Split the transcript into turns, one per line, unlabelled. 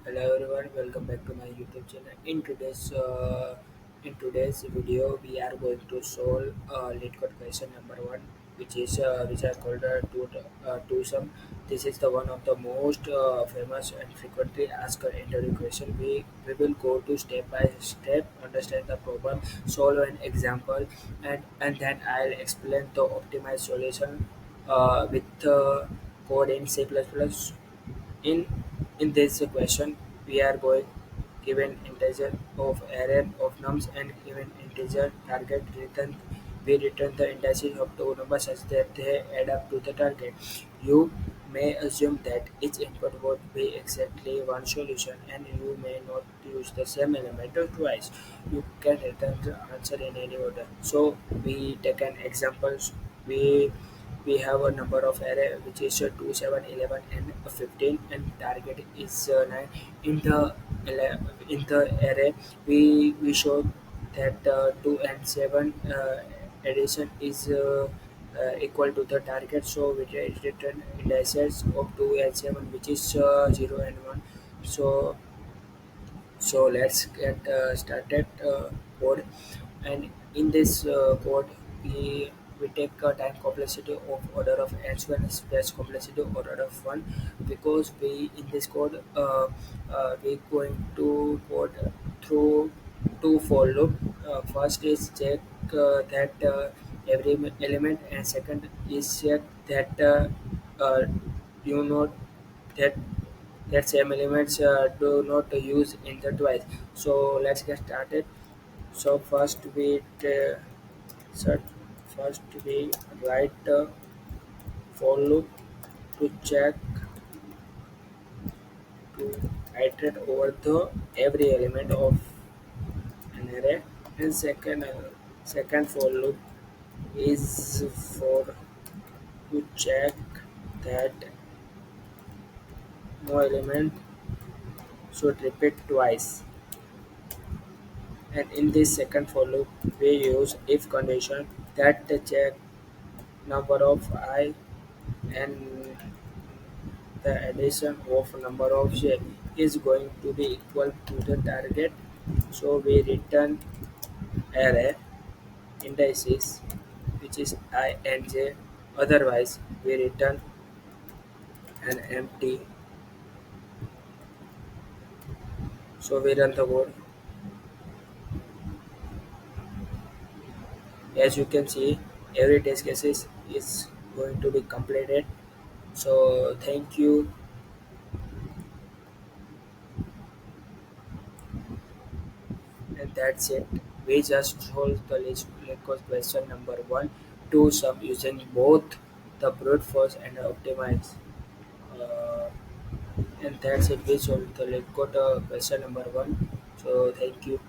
Hello everyone, welcome back to my YouTube channel. In today's video, we are going to solve LeetCode question number one, which are called two-sum. This is the one of the most famous and frequently asked interview question. We will go to step by step, understand the problem, solve an example, and then I'll explain the optimized solution with code in C++. In in this question, we are going given integer of array of nums and given integer target return. We return the indices of two numbers such that they add up to the target. You may assume that each input would be exactly one solution, and you may not use the same element twice. You can return the answer in any order. So we take an example. We we have a number of array which is 2, 7, 11, and 15, and target is 9. In the array, we show that 2 and 7 addition is equal to the target, so we return indices of 2 and 7, which is 0 and 1. So so let's get started code. And in this code, we take time complexity of order of n square and space complexity of order of 1, because we in this code we going to code through two for loop. First is check that every element, and second is check that uh, you know that same elements do not use in the twice. So let's get started. So so first we write for loop to check, to iterate over the every element of an array. And second for loop is for to check that no element should repeat twice. And in this second for loop, we use if condition that the check number of I and the addition of number of j is going to be equal to the target. So we return array indices, which is I and j. Otherwise, we return an empty. So we run the code. As you can see, every test cases is going to be completed. So thank you, and that's it. We just solved the LeetCode question number one to sum using both the brute force and optimize. Uh, and that's it. We solved the LeetCode question number one. So thank you.